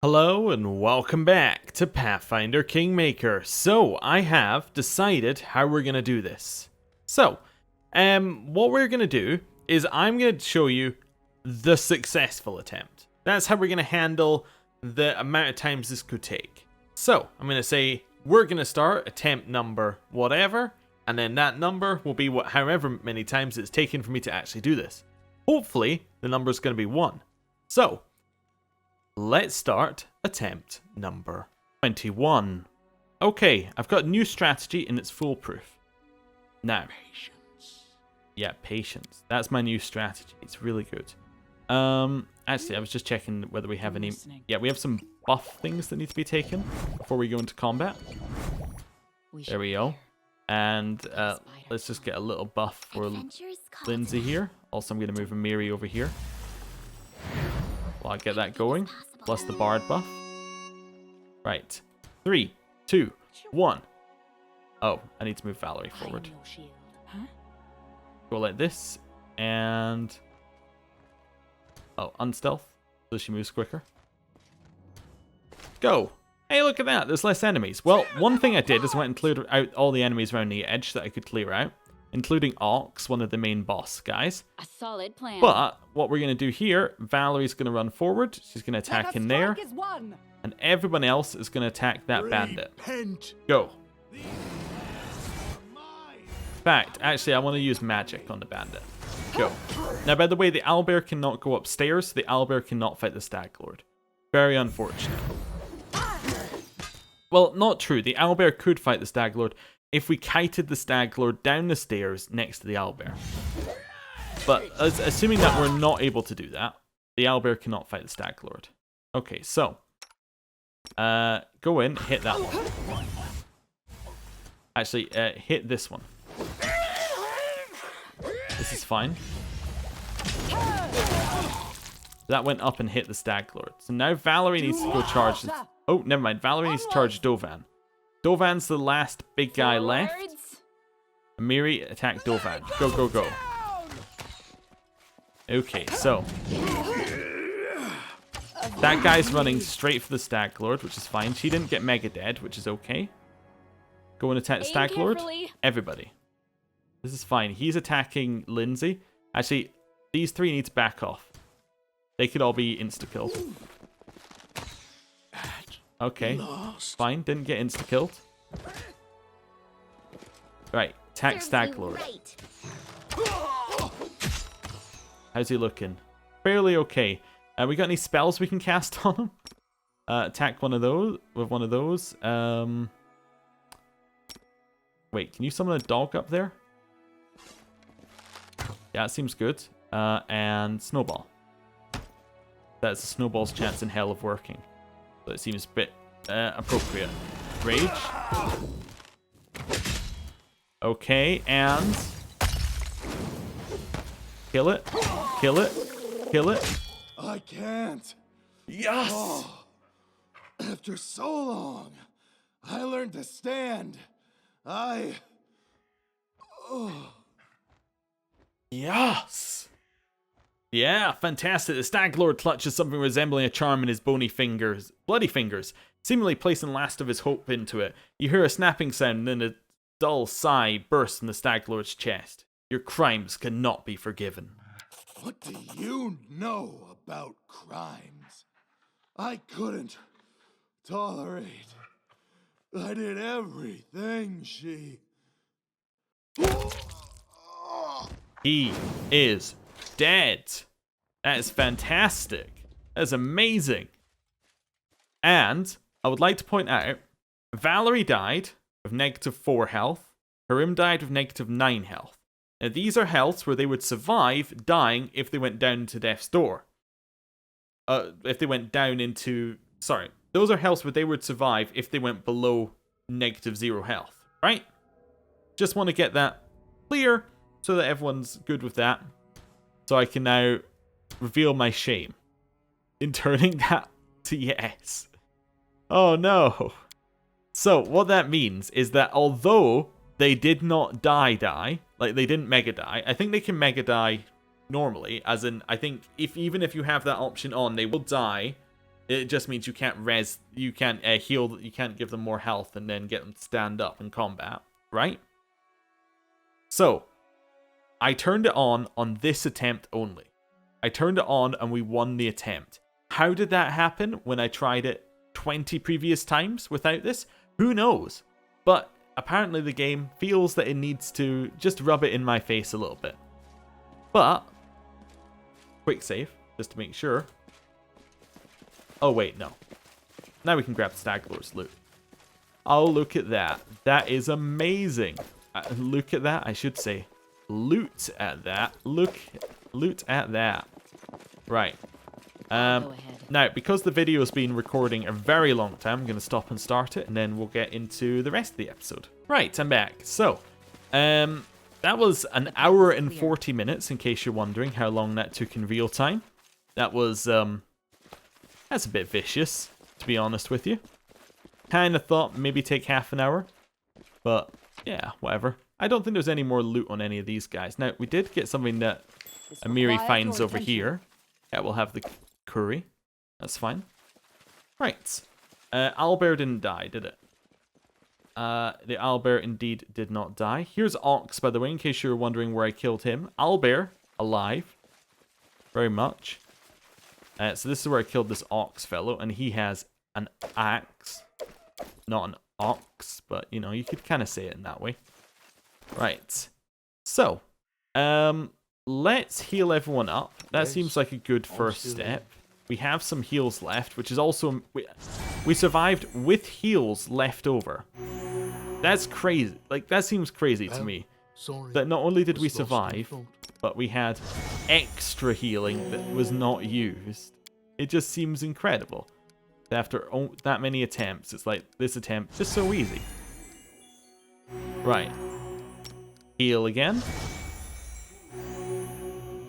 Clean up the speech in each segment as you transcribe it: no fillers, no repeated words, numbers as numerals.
Hello and welcome back to Pathfinder Kingmaker. So I have decided how we're going to do this. So, what we're going to do is I'm going to show you the successful attempt. That's how we're going to handle the amount of times this could take. So I'm going to say we're going to start attempt number whatever, and then that number will be however many times it's taken for me to actually do this. Hopefully the number is going to be 1. So let's start attempt number 21. Okay, I've got a new strategy and it's foolproof. Now, patience. Yeah, patience. That's my new strategy. It's really good. Actually, I was just checking whether we have any. Yeah, we have some buff things that need to be taken before we go into combat. There we go. And let's just get a little buff for Lindsay here. Also, I'm going to move Amiri over here. Well, I get that going. Plus the bard buff. Right. 3, 2, 1. Oh, I need to move Valerie forward. Go like this. And... oh, unstealth. So she moves quicker. Go! Hey, look at that. There's less enemies. Well, one thing I did is went and cleared out all the enemies around the edge that I could clear out. Including Ox, one of the main boss guys. A solid plan. But what we're going to do here, Valerie's going to run forward. She's going to attack in there. And everyone else is going to attack that bandit. Go. In fact, actually, I want to use magic on the bandit. Go. Now, by the way, the owlbear cannot go upstairs. The owlbear cannot fight the stag lord. Very unfortunate. Well, not true. The owlbear could fight the stag lord if we kited the stag lord down the stairs next to the owlbear. But assuming that we're not able to do that, the owlbear cannot fight the stag lord. Okay, so go in, hit that one. Actually, hit this one. This is fine. That went up and hit the stag lord. So now Valerie needs to go charge. Oh, never mind. Valerie needs to charge Dovan. Dovan's the last big guy left. Amiri, attack Dovan. Go, go, go. Okay, so that guy's running straight for the Stag Lord, which is fine. She didn't get mega dead, which is okay. Go and attack the Stag Lord. Everybody. This is fine. He's attacking Lindsay. Actually, these three need to back off. They could all be insta-killed. Okay, fine. Didn't get insta-killed. Right, attack Stag Lord. How's he looking? Fairly okay. We got any spells we can cast on him? Attack one of those with one of those. Wait, can you summon a dog up there? Yeah, it seems good. And Snowball. That's a Snowball's chance in hell of working. So it seems a bit appropriate. Rage. Okay, and... kill it. Kill it. Kill it. I can't. Yes! Oh, after so long, I learned to stand. Oh. Yes! Yeah, fantastic. The Stag Lord clutches something resembling a charm in his bloody fingers, seemingly placing last of his hope into it. You hear a snapping sound, and then a dull sigh bursts from the Stag Lord's chest. Your crimes cannot be forgiven. What do you know about crimes? I couldn't tolerate. I did everything she... He is dead. That is fantastic. That is amazing. And I would like to point out, Valerie died with -4 health. Karim died with -9 health. Now these are healths where they would survive dying if they went down to death's door. If they went down into... sorry. Those are healths where they would survive if they went below -0 health. Right? Just want to get that clear so that everyone's good with that. So I can now reveal my shame in turning that to yes. Oh no. So what that means is that although they did not die, like they didn't mega die, I think they can mega die normally, as in I think even if you have that option on, they will die It just means you can't heal, you can't give them more health and then get them to stand up in combat, right? So, I turned it on this attempt only. I turned it on and we won the attempt. How did that happen when I tried it 20 previous times without this? Who knows? But apparently the game feels that it needs to just rub it in my face a little bit. But, quick save, just to make sure. Oh wait, no. Now we can grab Staglor's loot. Oh, look at that. That is amazing. Look at that, I should say. Loot at that. Loot at that. Right. Now, because the video has been recording a very long time, I'm going to stop and start it, and then we'll get into the rest of the episode. Right, I'm back. So, that was an hour and 40 minutes, in case you're wondering how long that took in real time. That was, that's a bit vicious, to be honest with you. Kind of thought maybe take half an hour, but yeah, whatever. I don't think there's any more loot on any of these guys. Now, we did get something that Amiri finds over here. Yeah, we'll have the curry. That's fine. Right. Owlbear didn't die, did it? The owlbear indeed did not die. Here's Ox, by the way, in case you were wondering where I killed him. Owlbear, alive. Very much. So this is where I killed this Ox fellow, and he has an axe. Not an ox, but, you know, you could kind of say it in that way. Right. So, let's heal everyone up. That seems like a good first step. We have some heals left, which is also... We survived with heals left over. That's crazy. Like, that seems crazy to me. That not only did we survive, but we had extra healing that was not used. It just seems incredible. After that many attempts, it's like, this attempt, just so easy. Right. Heal again.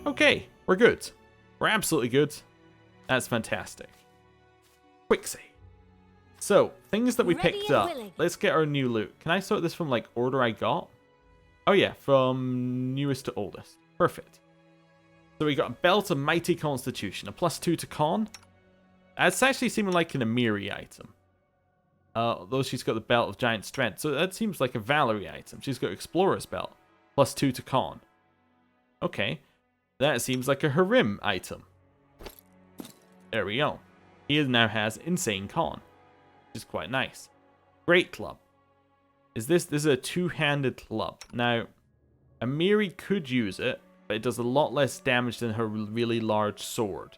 Okay, we're good. We're absolutely good. That's fantastic. Quick save. So, things that we picked up. Let's get our new loot. Can I sort this from, like, order I got? Oh yeah, from newest to oldest. Perfect. So we got a Belt of Mighty Constitution, a +2 to Con. That's actually seeming like an Amiri item. Although she's got the Belt of Giant Strength. So that seems like a Valerie item. She's got Explorer's Belt. +2 to Con. Okay. That seems like a Harim item. There we go. He now has Insane Con. Which is quite nice. Great Club. This is a two-handed club. Now, Amiri could use it, but it does a lot less damage than her really large sword.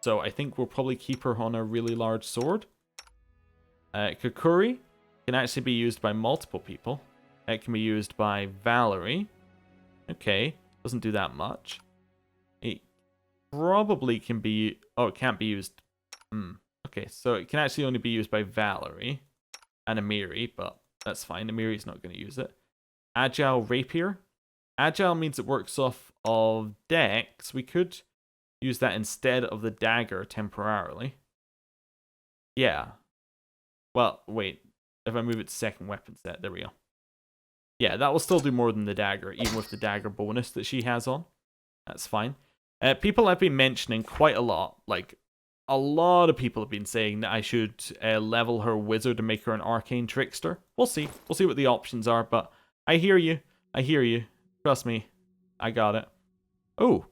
So I think we'll probably keep her on a really large sword. Kakuri can actually be used by multiple people. It can be used by Valerie. Okay, doesn't do that much. It probably can be... Oh, it can't be used... Okay, so it can actually only be used by Valerie and Amiri, but that's fine. Amiri's not going to use it. Agile Rapier. Agile means it works off of dex. We could use that instead of the dagger temporarily. Yeah. Well, wait. If I move it to second weapon set, there we go. Yeah, that will still do more than the dagger, even with the dagger bonus that she has on. That's fine. People have been mentioning quite a lot, like, a lot of people have been saying that I should level her wizard and make her an arcane trickster. We'll see. We'll see what the options are, but I hear you. I hear you. Trust me. I got it. Oh,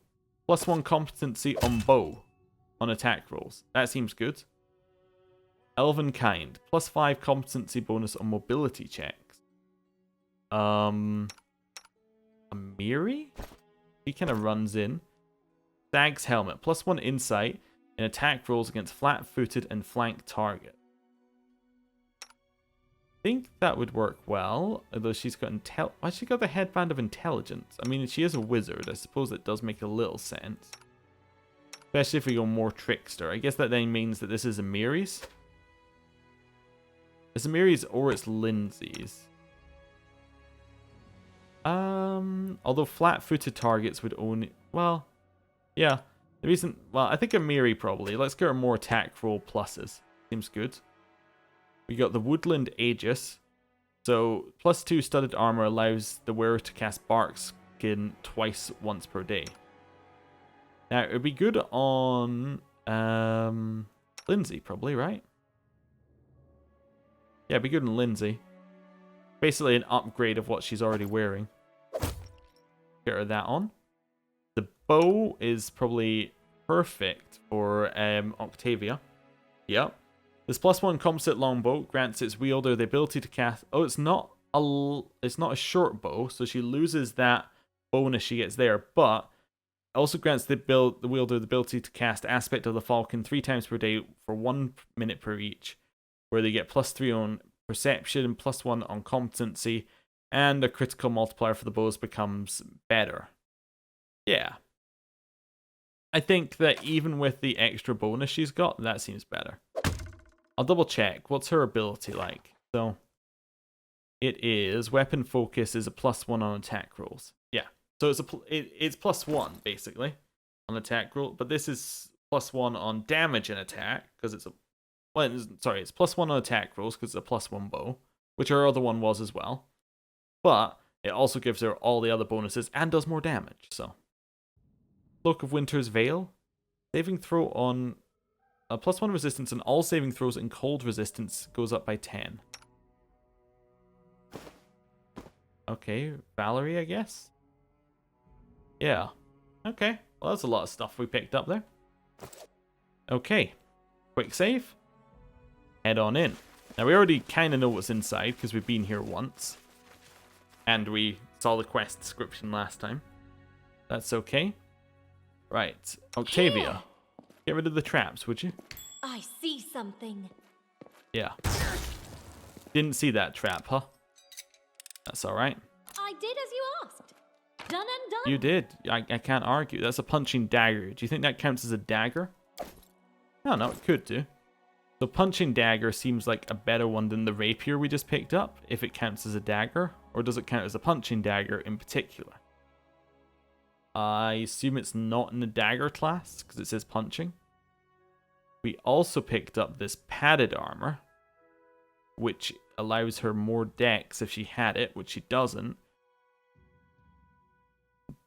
+1 competency on bow on attack rolls. That seems good. Elven Kind. +5 competency bonus on mobility checks. Amiri? He kind of runs in. Stag's Helmet. +1 insight in attack rolls against flat-footed and flanked target. I think that would work well, although she's got why she got the headband of intelligence? I mean, she is a wizard. I suppose it does make a little sense. Especially if we go more trickster. I guess that then means that this is Amiri's. It's Amiri's or it's Lindsay's. Although flat-footed targets would only... Well, yeah. The reason... Well, I think Amiri probably. Let's get her more attack roll pluses. Seems good. We got the Woodland Aegis. So, +2 studded armor allows the wearer to cast Bark Skin twice once per day. Now, it would be good on... Lindsay, probably, right? Yeah, be good in Lindsay. Basically an upgrade of what she's already wearing. Get her that on. The bow is probably perfect for Octavia. Yep. This +1 composite longbow grants its wielder the ability to cast... Oh, it's not a short bow, so she loses that bonus she gets there, but it also grants the wielder the ability to cast Aspect of the Falcon 3 times per day for 1 minute per each, where they get +3 on perception, +1 on competency, and a critical multiplier for the bows becomes better. Yeah. I think that even with the extra bonus she's got, that seems better. I'll double check. What's her ability like? So, it is weapon focus is a +1 on attack rolls. Yeah. So it's +1 basically on attack roll, but this is +1 on damage and attack because it's a... Well, sorry, it's +1 on attack rolls because it's a +1 bow, which her other one was as well. But it also gives her all the other bonuses and does more damage, so. Cloak of Winter's Veil. Saving throw on a +1 resistance and all saving throws in cold resistance goes up by 10. Okay, Valerie, I guess? Yeah. Okay, well that's a lot of stuff we picked up there. Okay, quick save. Head on in. Now we already kind of know what's inside because we've been here once. And we saw the quest description last time. That's okay. Right, Octavia. Get rid of the traps, would you? I see something. Yeah. Didn't see that trap, huh? That's alright. I did as you asked. Done and done. You did. I can't argue. That's a punching dagger. Do you think that counts as a dagger? No, it could do. So punching dagger seems like a better one than the rapier we just picked up, if it counts as a dagger, or does it count as a punching dagger in particular? I assume it's not in the dagger class, because it says punching. We also picked up this padded armor, which allows her more dex if she had it, which she doesn't.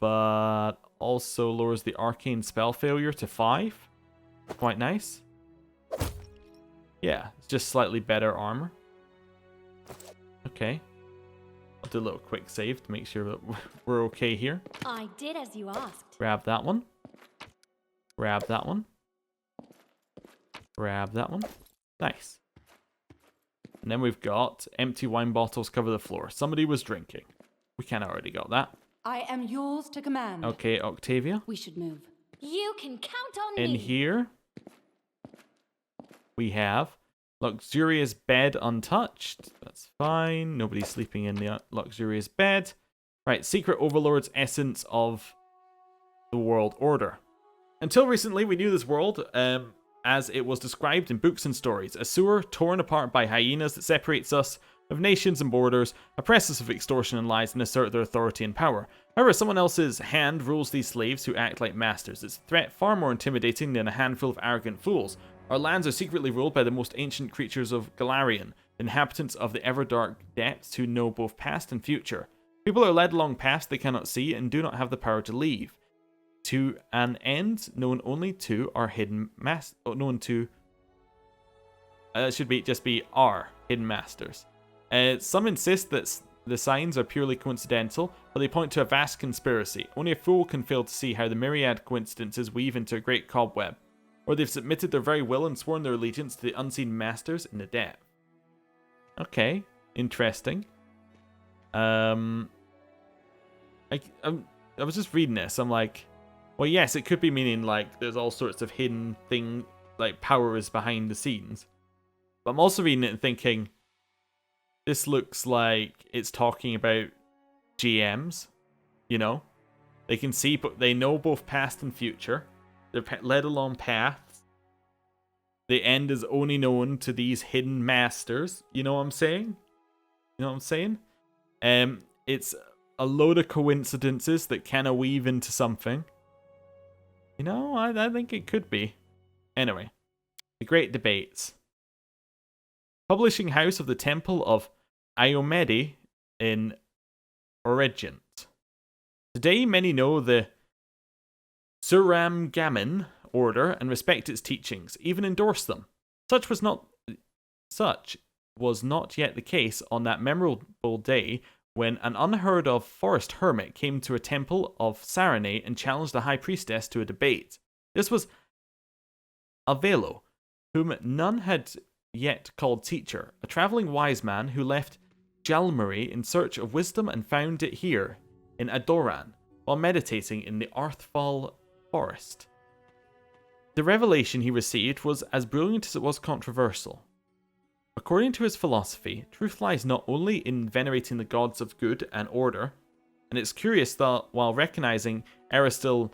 But also lowers the arcane spell failure to 5. Quite nice. Yeah, it's just slightly better armor. Okay. I'll do a little quick save to make sure that we're okay here. I did as you asked. Grab that one. Grab that one. Grab that one. Nice. And then we've got empty wine bottles cover the floor. Somebody was drinking. We kind of already got that. I am yours to command. Okay, Octavia. We should move. You can count on In me. here, we have luxurious bed untouched. That's fine. Nobody's sleeping in the luxurious bed. Right, secret overlord's essence of the world order. Until recently, we knew this world as it was described in books and stories. A sewer torn apart by hyenas that separates us of nations and borders, oppress us with extortion and lies, and assert their authority and power. However, someone else's hand rules these slaves who act like masters. It's a threat far more intimidating than a handful of arrogant fools. Our lands are secretly ruled by the most ancient creatures of Galarian, inhabitants of the ever-dark depths who know both past and future. People are led along paths they cannot see and do not have the power to leave. To an end known only to our hidden should be just be our hidden masters. Some insist that the signs are purely coincidental, but they point to a vast conspiracy. Only a fool can fail to see how the myriad coincidences weave into a great cobweb. Or they've submitted their very will and sworn their allegiance to the unseen masters in the depth. Okay, interesting. I was just reading this. I'm like, well, yes, it could be meaning like there's all sorts of hidden thing, like powers behind the scenes. But I'm also reading it and thinking, this looks like it's talking about GMs. You know, they can see, but they know both past and future. They're led along paths. The end is only known to these hidden masters. You know what I'm saying? You know what I'm saying? It's a load of coincidences that kind of weave into something. You know, I think it could be. Anyway, the great debates. Publishing house of the Temple of Iomede in Origent. Today, many know the Suramgamin, order and respect its teachings, even endorse them. Such was not yet the case on that memorable day when an unheard of forest hermit came to a temple of Sarene and challenged the high priestess to a debate. This was Avelo, whom none had yet called teacher, a traveling wise man who left Jalmari in search of wisdom and found it here, in Adoran, while meditating in the Arthfall forest. The revelation he received was as brilliant as it was controversial. According to his philosophy, truth lies not only in venerating the gods of good and order, and it's curious that while recognizing Aristil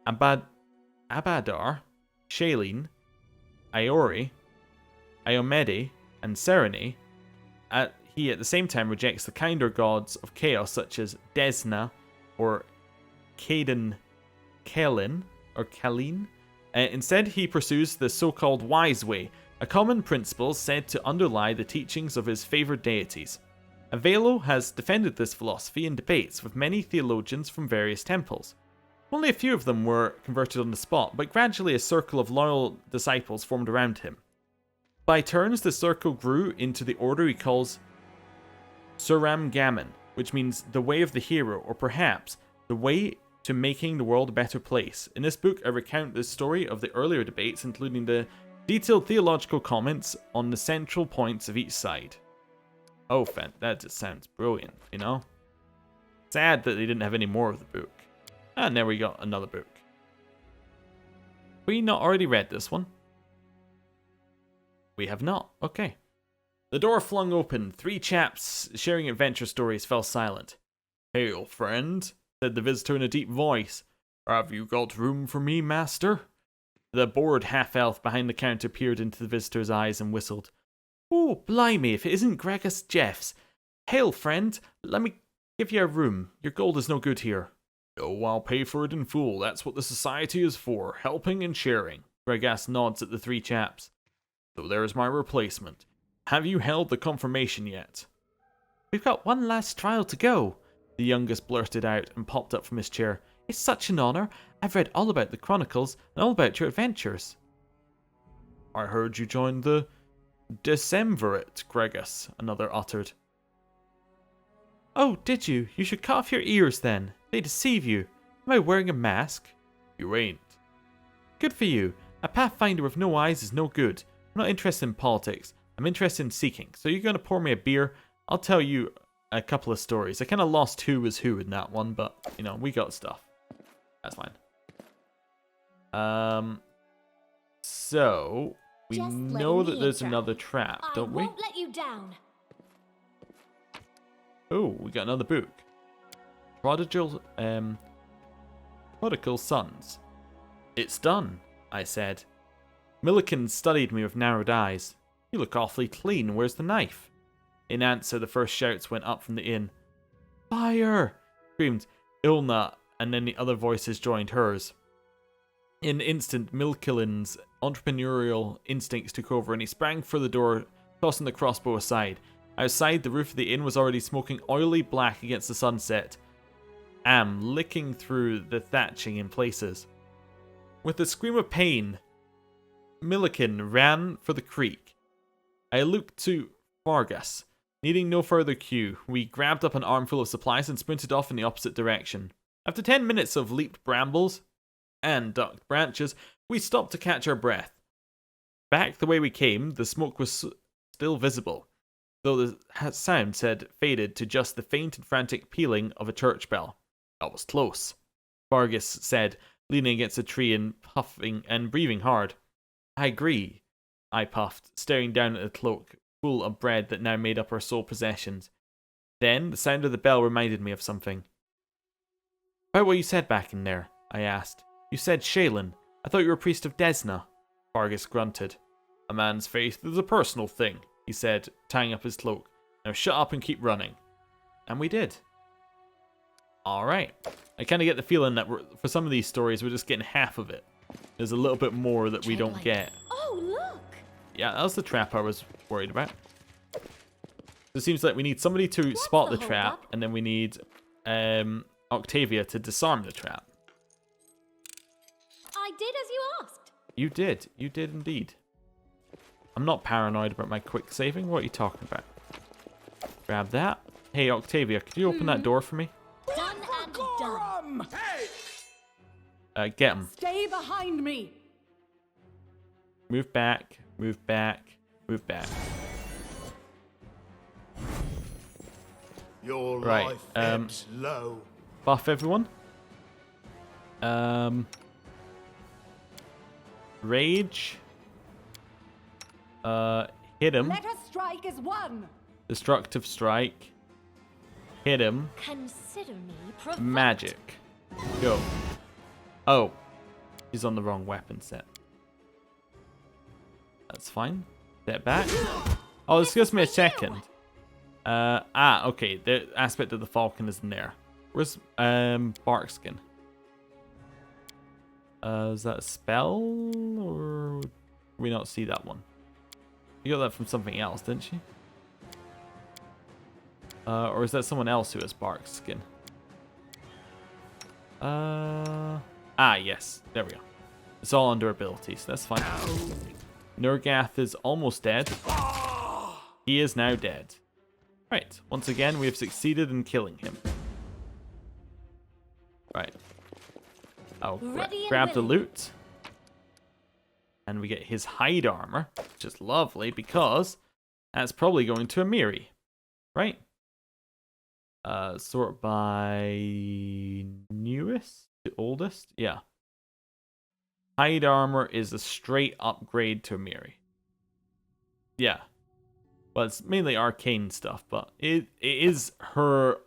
Abadar, Shailene, Iori, Iomede, and Serene, he at the same time rejects the kinder gods of chaos such as Desna or Kaden Kalin or Kalin. Instead, he pursues the so-called wise way, a common principle said to underlie the teachings of his favored deities. Avelo has defended this philosophy in debates with many theologians from various temples. Only a few of them were converted on the spot, but gradually a circle of loyal disciples formed around him. By turns, the circle grew into the order he calls Suram Gammon, which means the way of the hero, or perhaps the way to making the world a better place. In this book, I recount the story of the earlier debates, including the detailed theological comments on the central points of each side. Oh, that just sounds brilliant, you know? Sad that they didn't have any more of the book. And there we got another book. We not already read this one? We have not. Okay. The door flung open. 3 chaps sharing adventure stories fell silent. "Hail, friend," said the visitor in a deep voice. "Have you got room for me, master?" The bored half-elf behind the counter peered into the visitor's eyes and whistled. "Oh, blimey, if it isn't Gregus Jeffs. Hail, friend. Let me give you a room. Your gold is no good here." "No, I'll pay for it in full. That's what the society is for, helping and sharing." Gregus nods at the 3 chaps. "So there's my replacement. Have you held the confirmation yet?" "We've got one last trial to go," the youngest blurted out and popped up from his chair. "It's such an honor. I've read all about the Chronicles and all about your adventures." "I heard you joined the Decemvirate," Gregus, another uttered. "Oh, did you? You should cut off your ears then. They deceive you. Am I wearing a mask?" "You ain't." "Good for you. A pathfinder with no eyes is no good. I'm not interested in politics. I'm interested in seeking. So you're going to pour me a beer? I'll tell you a couple of stories. I kind of lost who was who in that one, but, you know, we got stuff. That's fine. So we Just know letting that me there's in, another trap, don't we? I won't let you down. Oh, we got another book. Prodigal Sons. "It's done," I said. Milliken studied me with narrowed eyes. "You look awfully clean. Where's the knife?" In answer, the first shouts went up from the inn. "Fire!" screamed Ilna, and then the other voices joined hers. In an instant, Milkilin's entrepreneurial instincts took over, and he sprang for the door, tossing the crossbow aside. Outside, the roof of the inn was already smoking oily black against the sunset, licking through the thatching in places. With a scream of pain, Milliken ran for the creek. I looked to Vargas. Needing no further cue, we grabbed up an armful of supplies and sprinted off in the opposite direction. After 10 minutes of leaped brambles and ducked branches, we stopped to catch our breath. Back the way we came, the smoke was still visible, though the sound had faded to just the faint and frantic pealing of a church bell. "That was close," Vargas said, leaning against a tree and puffing and breathing hard. "I agree," I puffed, staring down at the cloak full of bread that now made up our sole possessions. Then the sound of the bell reminded me of something. "About what you said back in there," I asked. "You said Shaylin. I thought you were a priest of Desna." Vargas grunted. "A man's faith is a personal thing," he said, tying up his cloak. "Now shut up and keep running." And we did. Alright. I kind of get the feeling that for some of these stories, we're just getting half of it. There's a little bit more that we don't get. Oh, look! Yeah, that was the trap I was worried about. So it seems like we need somebody to spot the trap, and then we need Octavia to disarm the trap. I did as you asked. You did. You did indeed. I'm not paranoid about my quick saving. What are you talking about? Grab that. Hey, Octavia, could you open that door for me? Done and done. Get him. Stay behind me. Move back. Move back. Move back. Your Right, life ebbs low. Buff everyone. Rage. Hit him. Let us strike as one. Destructive strike. Hit him. Consider me provoked. Magic. Go. Oh. He's on the wrong weapon set. That's fine. Step back. Oh, this gives me a second. Okay. The aspect of the falcon isn't there. Where's Barkskin? Is that a spell? Or did we not see that one? You got that from something else, didn't you? Or is that someone else who has Barkskin? Yes. There we go. It's all under abilities. That's fine. Nurgath is almost dead. He is now dead. Right. Once again, we have succeeded in killing him. Right. I'll grab the loot. And we get his hide armor, which is lovely because that's probably going to Amiri. Right? Sort by newest to oldest? Yeah. Hide armor is a straight upgrade to Amiri. Yeah. Well, it's mainly arcane stuff, but it is her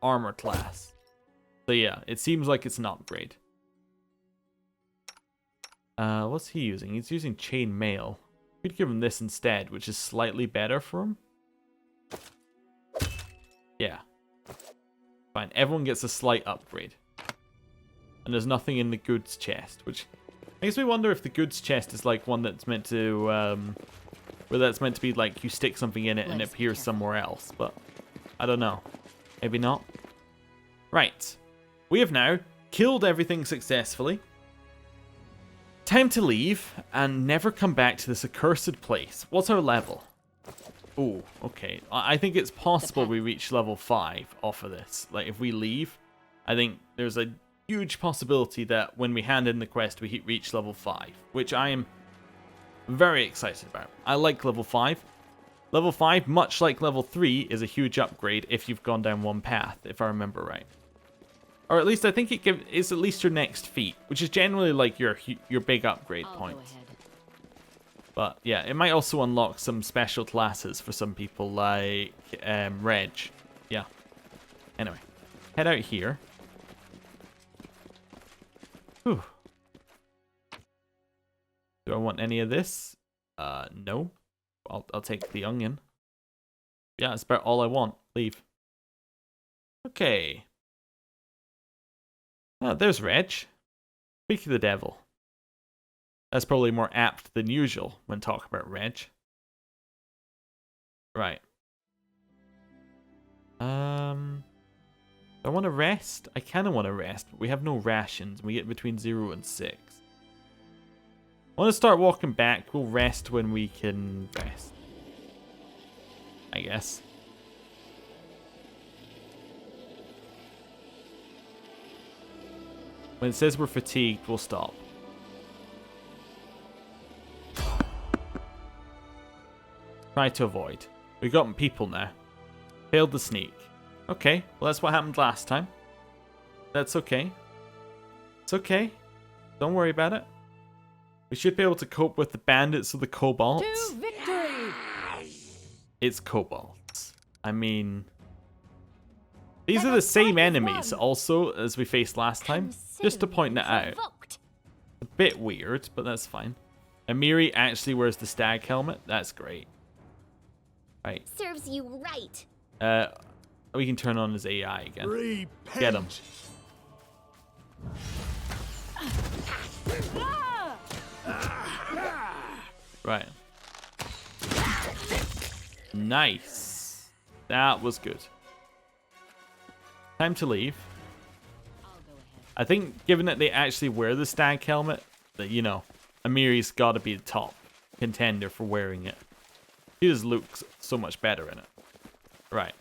armor class. So yeah, it seems like it's an upgrade. What's he using? He's using chain mail. Could give him this instead, which is slightly better for him. Yeah. Fine, everyone gets a slight upgrade. And there's nothing in the goods chest, which makes me wonder if the goods chest is like one that's meant to, where that's meant to be like you stick something in it and it appears somewhere else, but I don't know. Maybe not. Right. We have now killed everything successfully. Time to leave and never come back to this accursed place. What's our level? Oh, okay. I think it's possible we reach level 5 off of this. Like, if we leave, I think there's a huge possibility that when we hand in the quest, we reach level 5, which I am very excited about. I like level 5. Level 5, much like level 3, is a huge upgrade if you've gone down one path, if I remember right. Or at least I think it's at least your next feat, which is generally like your big upgrade point. But yeah, it might also unlock some special classes for some people like Reg. Yeah. Anyway, head out here. Whew. Do I want any of this? No. I'll take the onion. Yeah, that's about all I want. Leave. Okay. Oh, there's Reg. Speak of the devil. That's probably more apt than usual when talking about Reg. Right. I want to rest. I kind of want to rest, but we have no rations. We get between 0 and 6. I want to start walking back. We'll rest when we can rest, I guess. When it says we're fatigued, we'll stop. Try to avoid. We've got people now. Failed the sneak. Okay, well that's what happened last time. That's okay. It's okay. Don't worry about it. We should be able to cope with the bandits or the kobolds. To victory! It's kobolds. I mean, these are the same enemies also as we faced last time. Just to point that out. A bit weird, but that's fine. Amiri actually wears the stag helmet. That's great. Right. Serves you right. We can turn on his AI again. Repent. Get him. Right. Nice. That was good. Time to leave. I think given that they actually wear the stag helmet, that, you know, Amiri's got to be the top contender for wearing it. She just looks so much better in it. Right.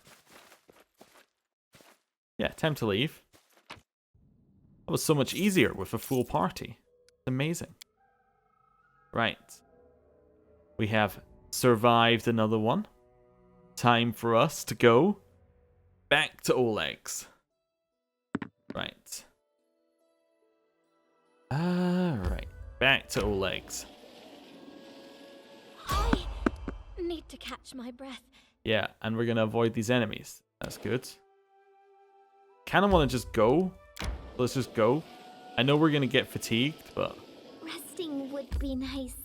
Yeah, time to leave. That was so much easier with a full party. It's amazing. Right. We have survived another one. Time for us to go back to Oleg's. Right. Right. Back to Oleg's. I need to catch my breath. Yeah, and we're gonna avoid these enemies. That's good. Kinda wanna just go. Let's just go. I know we're gonna get fatigued, but... Resting would be nice,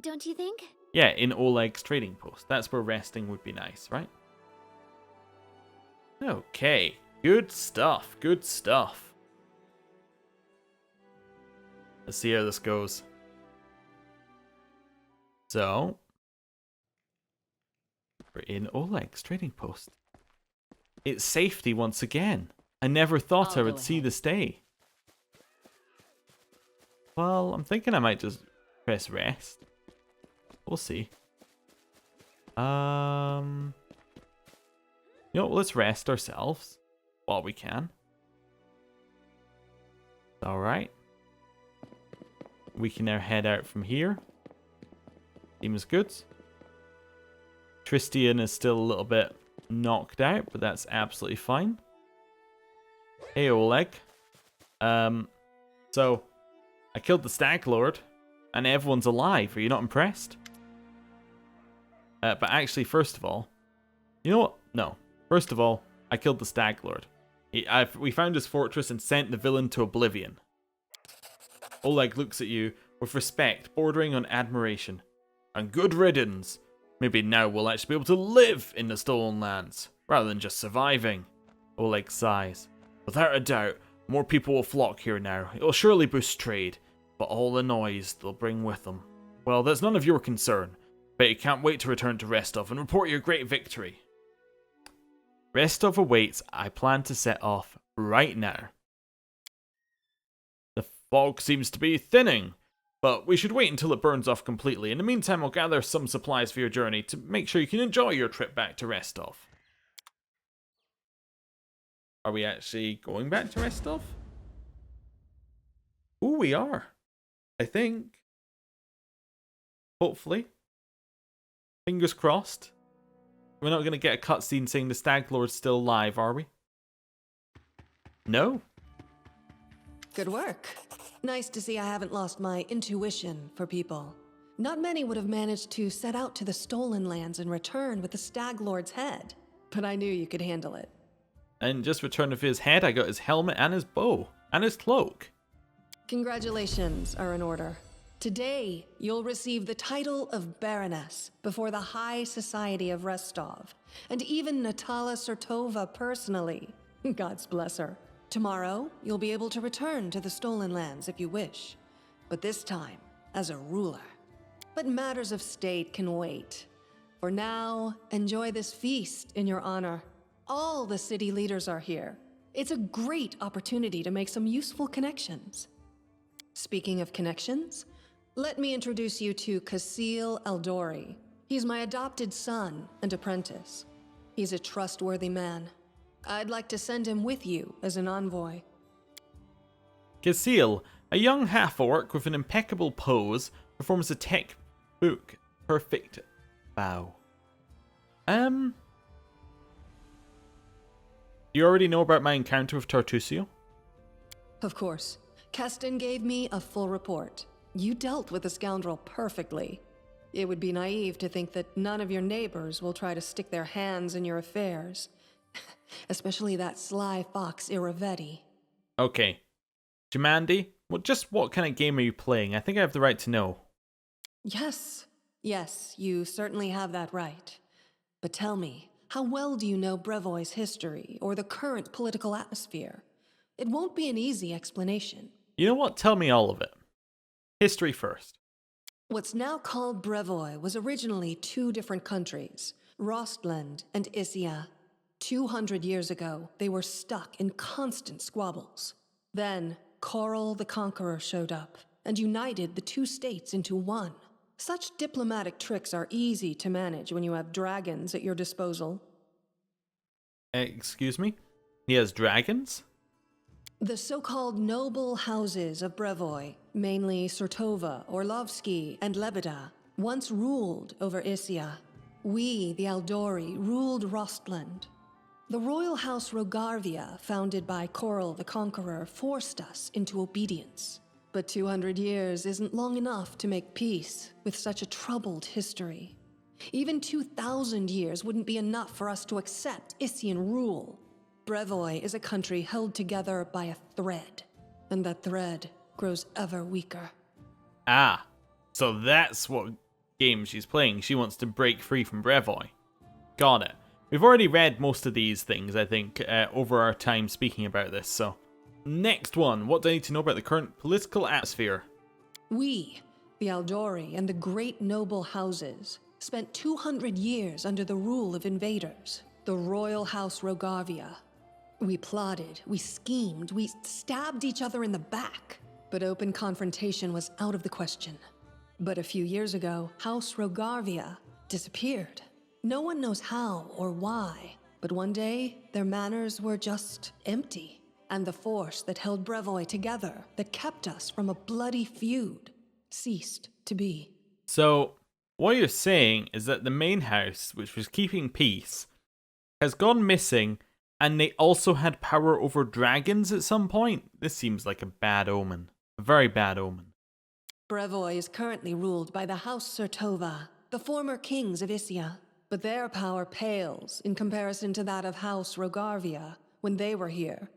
don't you think? yeah, in Oleg's trading post. That's where resting would be nice, right? Okay. Good stuff. Good stuff. Let's see how this goes. So... we're in Oleg's trading post. It's safety once again. I never thought I would see this day. Well, I'm thinking I might just press rest. We'll see. You know what, let's rest ourselves while we can. Alright. We can now head out from here. Seems good. Tristian is still a little bit knocked out, but that's absolutely fine. Hey, Oleg. So, I killed the Stag Lord, and everyone's alive. Are you not impressed? But actually, first of all, you know what? No. First of all, I killed the Stag Lord. We found his fortress and sent the villain to oblivion. Oleg looks at you with respect, bordering on admiration. And good riddance. Maybe now we'll actually be able to live in the Stolen Lands, rather than just surviving. Oleg sighs. Without a doubt, more people will flock here now. It'll surely boost trade, but all the noise they'll bring with them. Well, that's none of your concern, but you can't wait to return to Restov and report your great victory. Restov awaits. I plan to set off right now. The fog seems to be thinning, but we should wait until it burns off completely. In the meantime, I'll gather some supplies for your journey to make sure you can enjoy your trip back to Restov. Are we actually going back to Restov? Ooh, we are. I think. Hopefully. Fingers crossed. We're not going to get a cutscene saying the Stag Lord's still alive, are we? No. Good work. Nice to see I haven't lost my intuition for people. Not many would have managed to set out to the Stolen Lands and return with the Stag Lord's head, but I knew you could handle it. And just return of his head, I got his helmet and his bow. And his cloak. Congratulations are in order. Today, you'll receive the title of Baroness before the High Society of Restov, and even Natala Sertova personally. God's bless her. Tomorrow, you'll be able to return to the Stolen Lands if you wish, but this time as a ruler. But matters of state can wait. For now, enjoy this feast in your honor. All the city leaders are here. It's a great opportunity to make some useful connections. Speaking of connections, let me introduce you to Kasil Eldori. He's my adopted son and apprentice. He's a trustworthy man. I'd like to send him with you as an envoy. Kasil, a young half-orc with an impeccable pose, performs a textbook perfect bow. You already know about my encounter with Tartusio? Of course. Keston gave me a full report. You dealt with the scoundrel perfectly. It would be naive to think that none of your neighbors will try to stick their hands in your affairs. Especially that sly fox Iravetti. Okay. Jimandi, just what kind of game are you playing? I think I have the right to know. Yes, you certainly have that right. But tell me, how well do you know Brevoy's history or the current political atmosphere? It won't be an easy explanation. You know what? Tell me all of it. History first. What's now called Brevoy was originally two different countries, Rostland and Issia. 200 years ago, they were stuck in constant squabbles. Then, Coral the Conqueror showed up. and united the two states into one. Such diplomatic tricks are easy to manage when you have dragons at your disposal. Excuse me? He has dragons? The so-called noble houses of Brevoy, mainly Surtova, Orlovsky, and Lebeda, once ruled over Issia. We, the Aldori, ruled Rostland. The royal house Rogarvia, founded by Coral the Conqueror, forced us into obedience. But 200 years isn't long enough to make peace with such a troubled history. Even 2,000 years wouldn't be enough for us to accept Issian rule. Brevoy is a country held together by a thread, and that thread grows ever weaker. Ah, so that's what game she's playing. She wants to break free from Brevoy. Got it. We've already read most of these things, I think, over our time speaking about this, so... Next one, what do I need to know about the current political atmosphere? We, the Aldori and the great noble houses, spent 200 years under the rule of invaders, the royal house Rogarvia. We plotted, we schemed, we stabbed each other in the back, but open confrontation was out of the question. But a few years ago, House Rogarvia disappeared. No one knows how or why, but one day their manors were just empty, and the force that held Brevoy together, that kept us from a bloody feud, ceased to be. So, what you're saying is that the main house, which was keeping peace, has gone missing, and they also had power over dragons at some point? This seems like a bad omen. A very bad omen. Brevoy is currently ruled by the House Surtova, the former kings of Issia, but their power pales in comparison to that of House Rogarvia when they were here.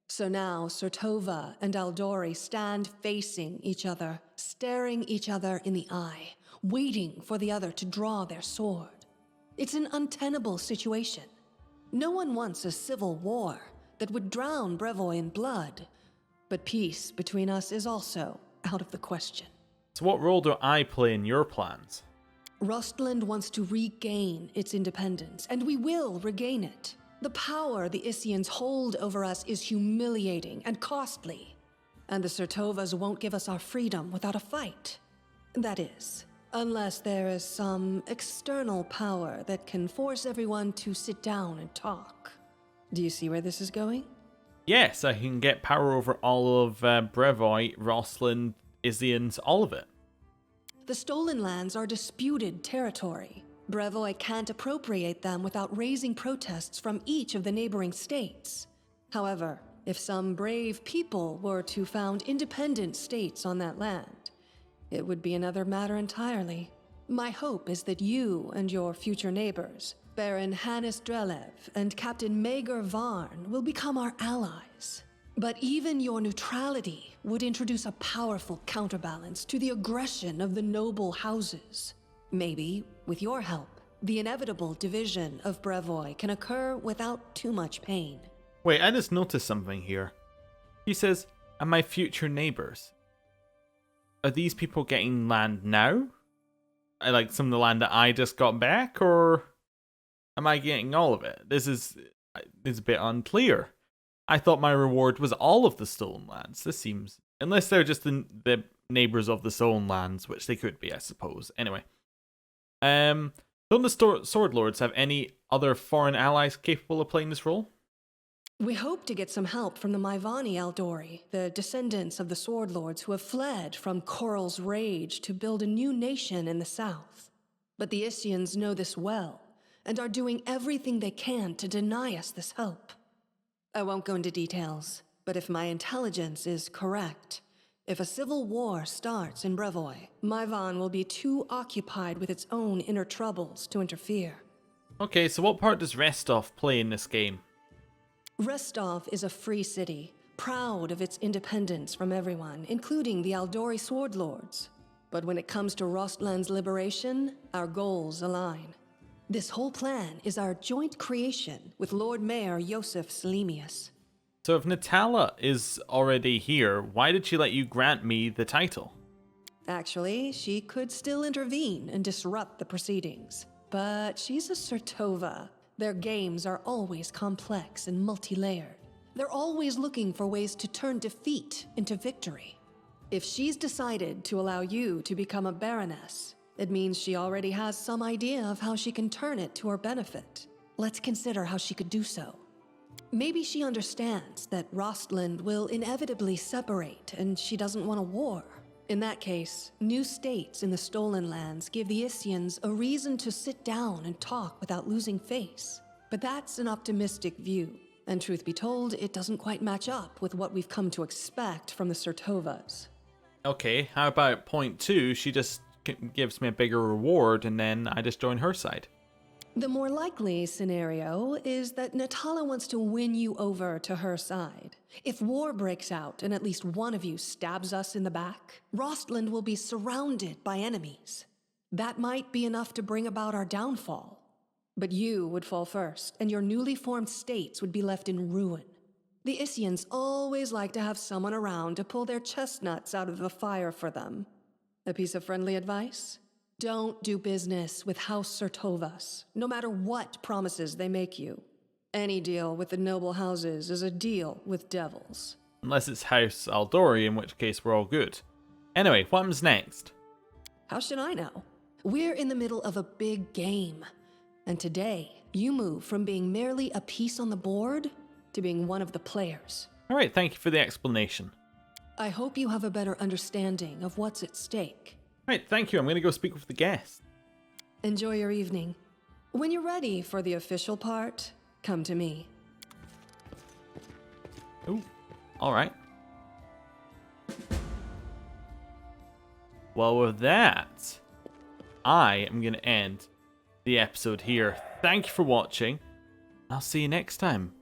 So now Surtova and Aldori stand facing each other, staring each other in the eye, waiting for the other to draw their sword. It's an untenable situation. No one wants a civil war that would drown Brevoy in blood, but peace between us is also out of the question. So what role do I play in your plans? Rostland wants to regain its independence, and we will regain it. The power the Issians hold over us is humiliating and costly, and the Surtovas won't give us our freedom without a fight. That is, unless there is some external power that can force everyone to sit down and talk. Do you see where this is going? Yes, I can get power over all of Brevoy, Rostland, Issians, all of it. The stolen lands are disputed territory. Brevoy can't appropriate them without raising protests from each of the neighboring states. However, if some brave people were to found independent states on that land, it would be another matter entirely. My hope is that you and your future neighbors, Baron Hannes Drelev and Captain Mager Varn, will become our allies. But even your neutrality would introduce a powerful counterbalance to the aggression of the noble houses. Maybe, with your help, the inevitable division of Brevoy can occur without too much pain. Wait, I just noticed something here. He says, and my future neighbors. Are these people getting land now? Like some of the land that I just got back, or am I getting all of it? This is a bit unclear. I thought my reward was all of the stolen lands. This seems... Unless they're just the neighbors of the stolen lands, which they could be, I suppose. Anyway. Don't the Sword Lords have any other foreign allies capable of playing this role? We hope to get some help from the Maivani Aldori, the descendants of the Sword Lords who have fled from Coral's rage to build a new nation in the south. But the Issians know this well, and are doing everything they can to deny us this help. I won't go into details, but if my intelligence is correct, if a civil war starts in Brevoy, Maivan will be too occupied with its own inner troubles to interfere. Okay, so what part does Restov play in this game? Restov is a free city, proud of its independence from everyone, including the Aldori Sword Lords. But when it comes to Rostland's liberation, our goals align. This whole plan is our joint creation with Lord Mayor Yosef Selimius. So if Natala is already here, why did she let you grant me the title? Actually, she could still intervene and disrupt the proceedings. But she's a Surtova. Their games are always complex and multi-layered. They're always looking for ways to turn defeat into victory. If she's decided to allow you to become a baroness, it means she already has some idea of how she can turn it to her benefit. Let's consider how she could do so. Maybe she understands that Rostland will inevitably separate and she doesn't want a war. In that case, new states in the Stolen Lands give the Isians a reason to sit down and talk without losing face. But that's an optimistic view, and truth be told, it doesn't quite match up with what we've come to expect from the Sertovas. Okay, how about point 2? She just gives me a bigger reward and then I just join her side. The more likely scenario is that Natala wants to win you over to her side. If war breaks out and at least one of you stabs us in the back, Rostland will be surrounded by enemies. That might be enough to bring about our downfall. But you would fall first, and your newly formed states would be left in ruin. The Isians always like to have someone around to pull their chestnuts out of the fire for them. A piece of friendly advice? Don't do business with House Sertovas, no matter what promises they make you. Any deal with the noble houses is a deal with devils. Unless it's House Aldori, in which case we're all good. Anyway, what happens next? How should I know? We're in the middle of a big game. And today, you move from being merely a piece on the board to being one of the players. Alright, thank you for the explanation. I hope you have a better understanding of what's at stake. Right, thank you. I'm going to go speak with the guest. Enjoy your evening. When you're ready for the official part, come to me. Ooh, alright. Well, with that, I am going to end the episode here. Thank you for watching. I'll see you next time.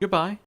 Goodbye.